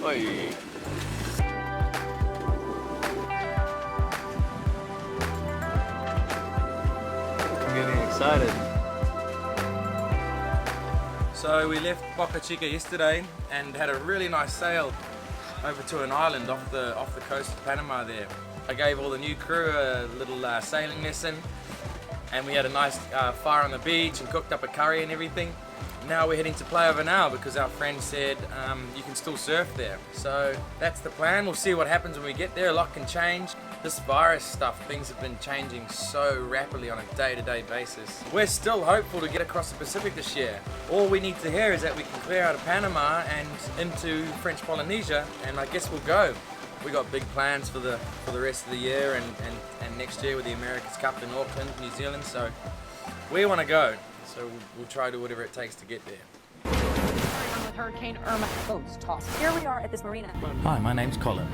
Oi. I'm getting excited. So we left Boca Chica yesterday and had a really nice sail over to an island off the coast of Panama there. I gave all the new crew a little sailing lesson, and we had a nice fire on the beach and cooked up a curry and everything. Now we're heading to Playa Venao because our friend said you can still surf there. So that's the plan. We'll see what happens when we get there. A lot can change. This virus stuff, things have been changing so rapidly on a day-to-day basis. We're still hopeful to get across the Pacific this year. All we need to hear is that we can clear out of Panama and into French Polynesia, and I guess we'll go. We got big plans for the rest of the year and next year with the America's Cup in Auckland, New Zealand. So we want to go. So we'll try to do whatever it takes to get there. With Hurricane Irma, boats tossed. Here we are at this marina. Hi, my name's Colin.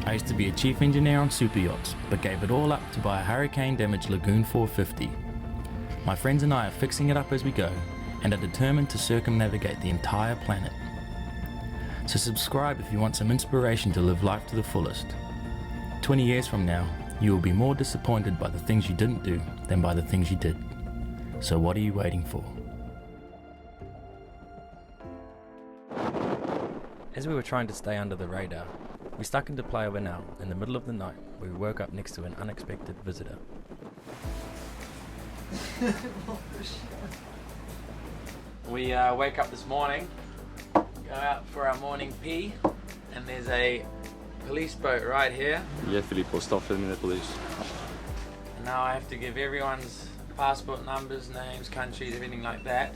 I used to be a chief engineer on super yachts, but gave it all up to buy a hurricane-damaged Lagoon 450. My friends and I are fixing it up as we go, and are determined to circumnavigate the entire planet. So subscribe if you want some inspiration to live life to the fullest. 20 years from now, you will be more disappointed by the things you didn't do than by the things you did. So what are you waiting for? As we were trying to stay under the radar, we stuck into Playa Venao in the middle of the night, where we woke up next to an unexpected visitor. We wake up this morning, go out for our morning pee, and there's a police boat right here. Yeah, Filippo, stop filming the police. And now I have to give everyone's passport numbers, names, countries, everything like that.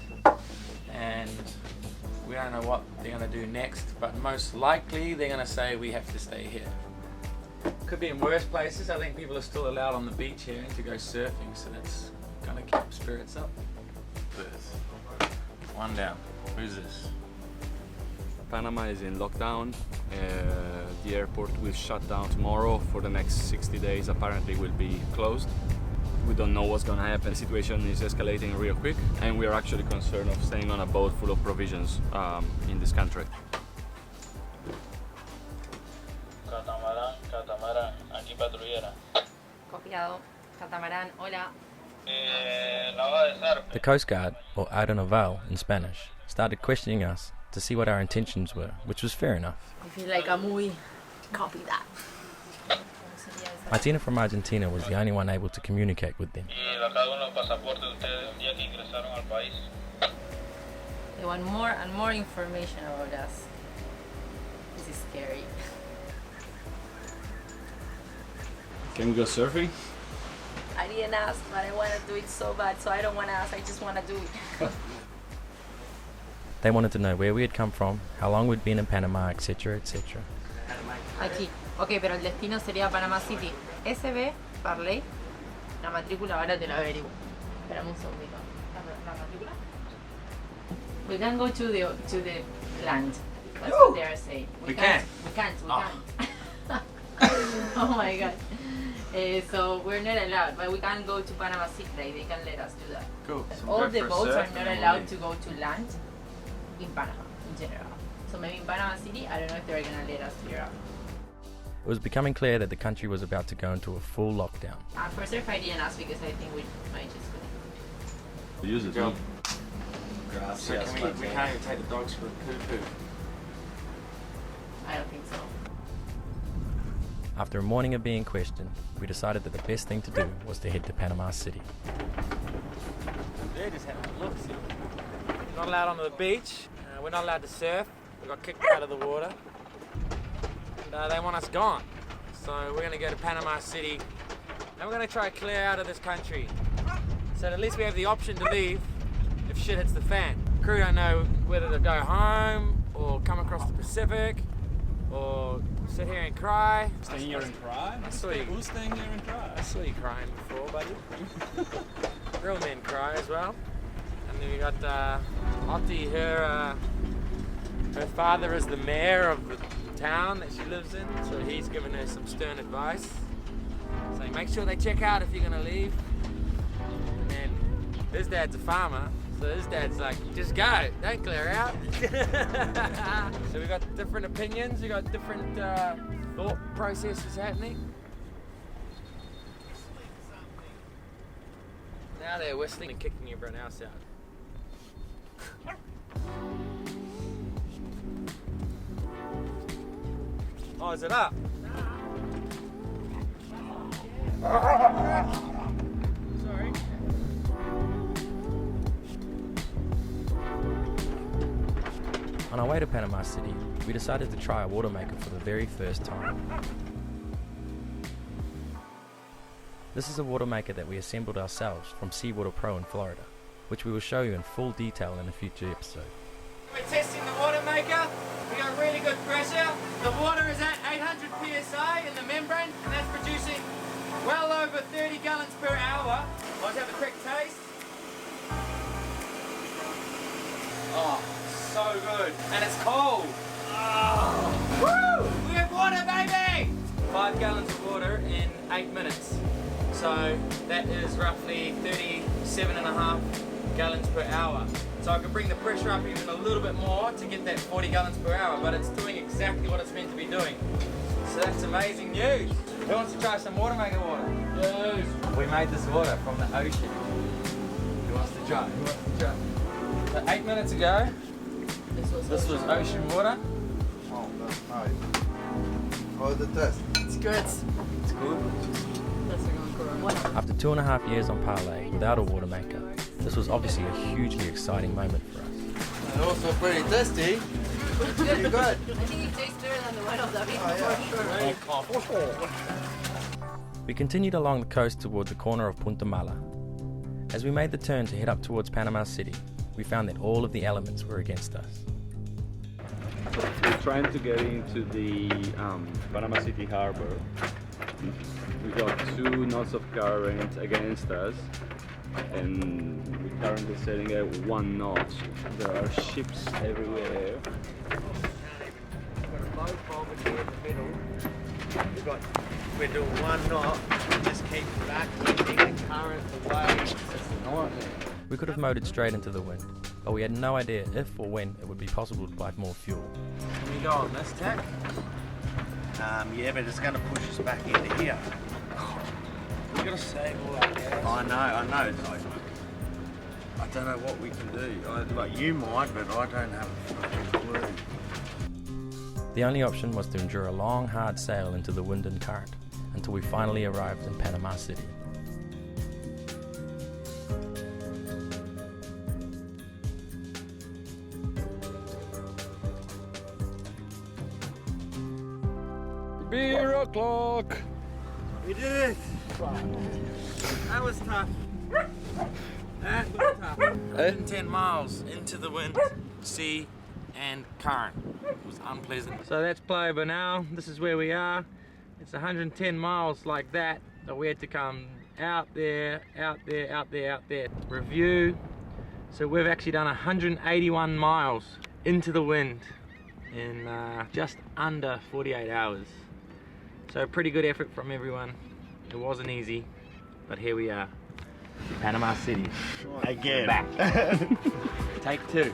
And we don't know what they're going to do next, but most likely they're going to say we have to stay here. Could be in worse places. I think people are still allowed on the beach here to go surfing, so that's going to keep spirits up. Perth. One down. Who's this? Panama is in lockdown. The airport will shut down tomorrow. For the next 60 days apparently will be closed. We don't know what's going to happen. The situation is escalating real quick, and we are actually concerned of staying on a boat full of provisions in this country. Catamaran, aquí patrullera. Copiado. Catamaran, hola. The Coast Guard, or Aeronaval in Spanish, started questioning us to see what our intentions were, which was fair enough. I feel like a movie. Copy that. Martina from Argentina was the only one able to communicate with them. They want more and more information about us. This is scary. Can we go surfing? I didn't ask, but I want to do it so bad, so I don't want to ask, I just want to do it. They wanted to know where we had come from, how long we'd been in Panama, etc, etc. Aquí. Ok, pero el destino sería Panama City. SB, Parlay. La matrícula ahora te la averiguo. Esperame un segundito. ¿La matrícula? We can go to the land. That's what they are saying. We can't. Oh my god. So we're not allowed, but we can go to Panama City. They can let us do that. Cool. All the boats are not allowed to go to land in Panama in general. So maybe in Panama City, I don't know if they're gonna let us clear out. It was becoming clear that the country was about to go into a full lockdown. For surf, I didn't ask because I think we might just go. Use it. So we can't even take the dogs for a poo-poo. I don't think so. After a morning of being questioned, we decided that the best thing to do was to head to Panama City. They're just having a look. See? We're not allowed onto the beach. We're not allowed to surf. We got kicked out of the water. And they want us gone. So we're going to go to Panama City and we're going to try to clear out of this country. So at least we have the option to leave if shit hits the fan. Crew don't know whether to go home or come across the Pacific or sit here and cry. Staying here and cry? I saw you. Who's staying here and cry? I saw you crying before, buddy. Real men cry as well. And then we got Otti, her father is the mayor of the town that she lives in, so he's given her some stern advice. So make sure they check out if you're going to leave. And then his dad's a farmer, So his dad's like, just go, don't clear out. So we got different opinions, we got different thought processes happening. Now they're whistling and kicking everyone else out. Oh, is it up? Sorry. On our way to Panama City, we decided to try a water maker for the very first time. This is a water maker that we assembled ourselves from Seawater Pro in Florida, which we will show you in full detail in a future episode. We're testing the water maker. We got really good pressure. The water is at 800 psi in the membrane, and that's producing well over 30 gallons per hour. Let's have a quick taste. Oh, so good. And it's cold. Oh. Woo! We have water, baby! 5 gallons of water in 8 minutes. So that is roughly 37.5 gallons per hour. So I can bring the pressure up even a little bit more to get that 40 gallons per hour, but it's doing exactly what it's meant to be doing. So that's amazing news. Who wants to try some water maker water? Yes. We made this water from the ocean. Who wants to try? Who wants to try? So 8 minutes ago, this was ocean water. Oh, that's nice. How's the test? It's good. It's good. After 2.5 years on Parlay without a water maker, this was obviously a hugely exciting moment for us. And also pretty tasty. Pretty good. I think it tastes better than the one of David for sure. We continued along the coast towards the corner of Punta Mala. As we made the turn to head up towards Panama City, we found that all of the elements were against us. We're trying to get into the Panama City harbor. We got 2 knots of current against us, and we're currently sailing at 1 knot. There are ships everywhere. We're doing 1 knot. Just keep back, keeping the current away. It's a nightmare. We could have motored straight into the wind, but we had no idea if or when it would be possible to buy more fuel. Can we go on this tack? Yeah, but it's going to push us back into here. You gotta save all that gas. I know. I don't know what we can do. Like you might, but I don't have a fucking clue. The only option was to endure a long, hard sail into the wind and current until we finally arrived in Panama City. Beer o'clock! We did it! That was tough. That was tough. 110 miles into the wind, sea, and current. It was unpleasant. So that's Playa Venao. This is where we are. It's 110 miles like that we had to come out there. Review. So we've actually done 181 miles into the wind in just under 48 hours. So a pretty good effort from everyone. It wasn't easy, but here we are. Panama City. Again. Back. Take 2.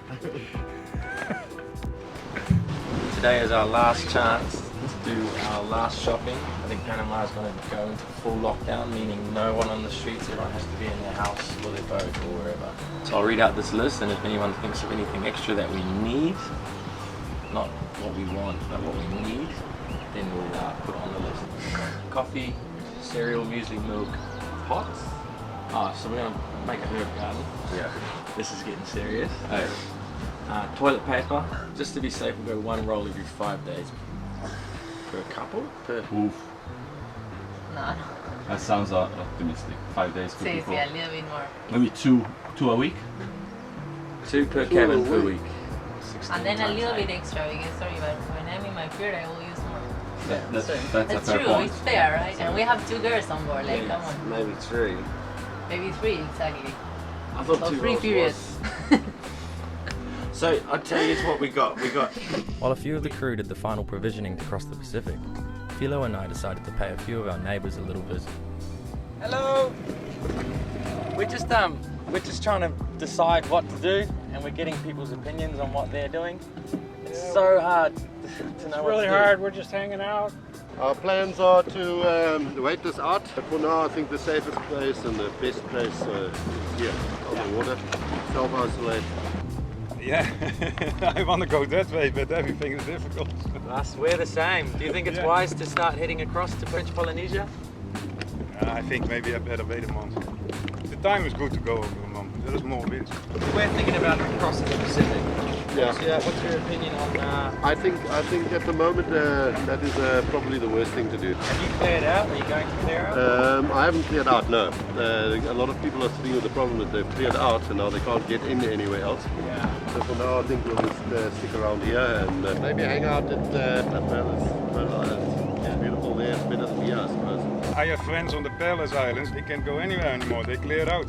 Today is our last chance to do our last shopping. I think Panama is going to go into full lockdown, meaning no one on the streets. Everyone has to be in their house or their boat or wherever. So I'll read out this list, and if anyone thinks of anything extra that we need, not what we want, but what we need, then we'll put on the list. Coffee, cereal, muesli, milk, pots. Oh, so we're gonna make a herb garden. Yeah. This is getting serious. Toilet paper. Just to be safe, we'll go 1 roll every 5 days. Per couple? Oof. No. That sounds optimistic. 5 days for Sí, people. sí, a little bit more. Maybe two a week? 2 per cabin per week. 16 And then a times little 8. bit extra because, sorry, but when I'm in my period, I will use more. That's a That's fair true, point. it's fair, right? And we have 2 girls on board, like, come on. Maybe 3. Maybe 3, exactly. I thought So 2 3 rolls periods. So I'll tell you what we got. While a few of the crew did the final provisioning to cross the Pacific, Philo and I decided to pay a few of our neighbours a little visit. Hello. We're just trying to decide what to do, and we're getting people's opinions on what they're doing. It's so hard to know It's what really to do. hard. We're just hanging out. Our plans are to wait this out. For now, I think the safest place and the best place is here on the water. Self-isolate. Yeah, I want to go that way, but everything is difficult. Us, we're the same. Do you think it's wise to start heading across to French Polynesia? I think maybe I better wait a month. The time is good to go over a month. There is more wind. We're thinking about crossing the Pacific. Yeah. What's your opinion on? I think at the moment that is probably the worst thing to do. Have you cleared out? Are you going to clear out? I haven't cleared out, no. A lot of people are sitting with the problem that they've cleared out and now they can't get in anywhere else. Yeah. So for now, I think we'll just stick around here and maybe hang out at Pearl Islands. It's beautiful there, it's better than here, I suppose. I have friends on the Parlay Islands. They can't go anywhere anymore. They cleared out.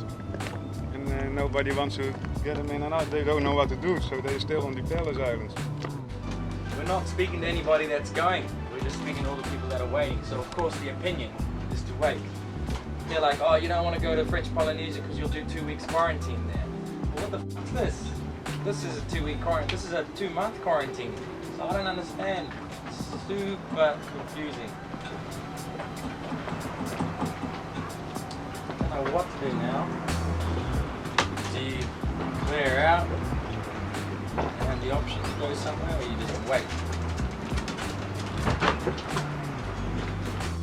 And nobody wants to get them in and out. They don't know what to do, so they're still on the Parlay Islands. We're not speaking to anybody that's going. We're just speaking to all the people that are waiting. So of course the opinion is to wait. They're like, oh, you don't want to go to French Polynesia because you'll do 2 weeks quarantine there. Well, what the f is this? This is a 2-week quarantine. This is a 2-month quarantine. So I don't understand. It's super confusing. I don't know what to do now. Do you clear out and the options go somewhere, or you just wait?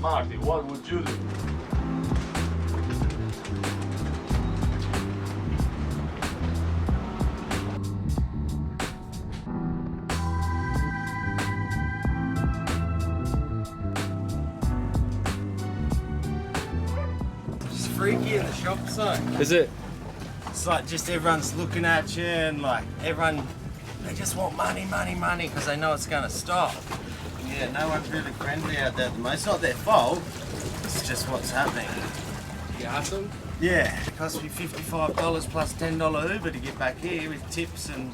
Marty, what would you do? It's freaky in the shop zone. Is it? It's like just everyone's looking at you and like everyone, they just want money because they know it's going to stop. Yeah, no one's really friendly out there at the moment. It's not their fault, it's just what's happening. You ask them? Yeah, it cost me $55 plus $10 Uber to get back here with tips and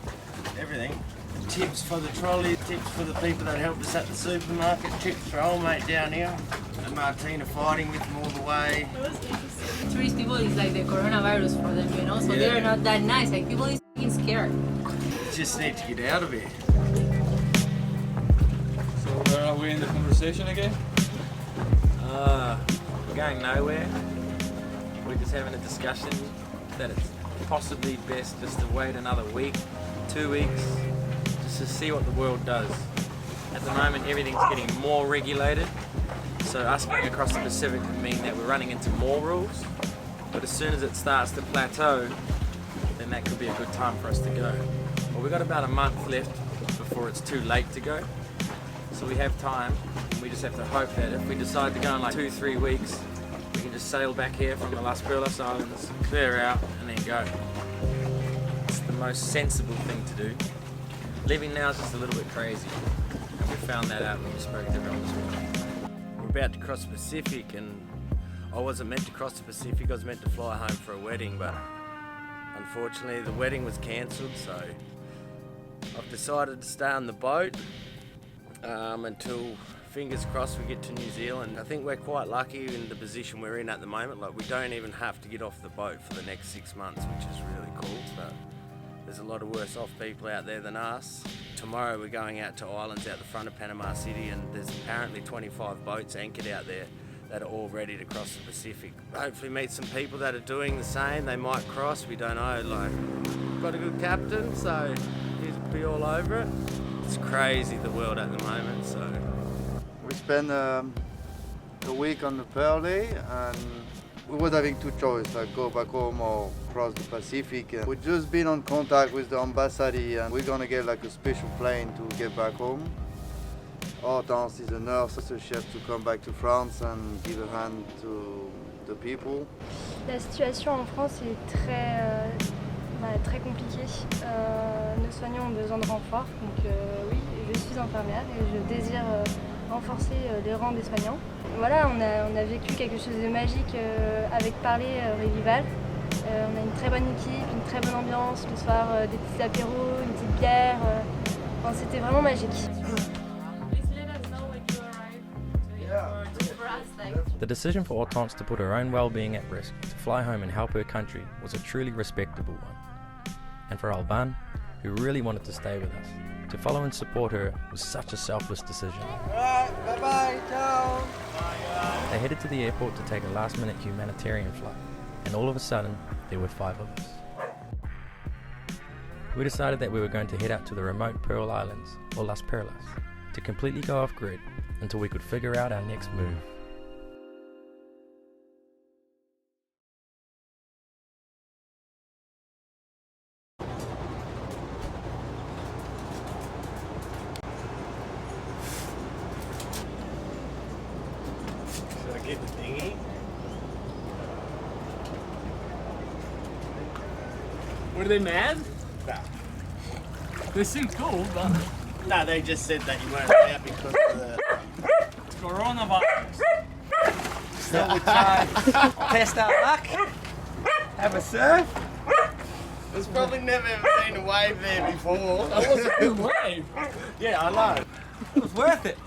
everything. Tips for the trolley, tips for the people that helped us at the supermarket, tips for old mate down here. And Martina fighting with them all the way. Tourist people is like the coronavirus for them, you know, so they're not that nice. Like people is f***ing scared. We just need to get out of here. So where are we in the conversation again? We're going nowhere. We're just having a discussion that it's possibly best just to wait another week, 2 weeks, just to see what the world does. At the moment, everything's getting more regulated. So us going across the Pacific could mean that we're running into more rules. But as soon as it starts to plateau, then that could be a good time for us to go. Well, we've got about a month left before it's too late to go. So we have time, and we just have to hope that if we decide to go in like 2-3 weeks, we can just sail back here from the Las Perlas Islands, clear out, and then go. It's the most sensible thing to do. Leaving now is just a little bit crazy, and we found that out when we spoke to everyone this morning. We're about to cross the Pacific, and I wasn't meant to cross the Pacific. I was meant to fly home for a wedding, but unfortunately the wedding was cancelled, so I've decided to stay on the boat until, fingers crossed, we get to New Zealand. I think we're quite lucky in the position we're in at the moment. Like, we don't even have to get off the boat for the next 6 months, which is really cool. So there's a lot of worse off people out there than us. Tomorrow we're going out to islands out the front of Panama City, and there's apparently 25 boats anchored out there that are all ready to cross the Pacific. Hopefully meet some people that are doing the same. They might cross, we don't know. Like, got a good captain, so he'll be all over it. It's crazy, the world at the moment, so. We spent a week on the Parlay, and we were having two choices, like go back home or cross the Pacific. And we've just been on contact with the embassy, and we're gonna get like a special plane to get back home. Hortense is a nurse, so she has to come back to France and give a hand to the people. La situation en France est très compliquée. Nos soignants ont besoin de renfort, donc oui, je suis infirmière et je désire renforcer les rangs des soignants. Voilà, on a vécu quelque chose de magique avec Parlay Rival. On a une très bonne équipe, une très bonne ambiance, le soir des petits apéros, une petite bière. Enfin, c'était vraiment magique. The decision for Hortense to put her own well-being at risk to fly home and help her country was a truly respectable one. and for Alban, who really wanted to stay with us. To follow and support her was such a selfless decision. Alright, bye-bye, ciao. They headed to the airport to take a last-minute humanitarian flight, and all of a sudden, there were 5 of us. We decided that we were going to head out to the remote Pearl Islands, or Las Perlas, to completely go off-grid until we could figure out our next move. Should I get the dinghy? Were they mad? Nah. They seem cool, but No, they just said that you weren't there because of the coronavirus. So we tried test our luck, have a surf. There's probably never ever been a wave there before. That was a good wave. Yeah, I know. It was worth it.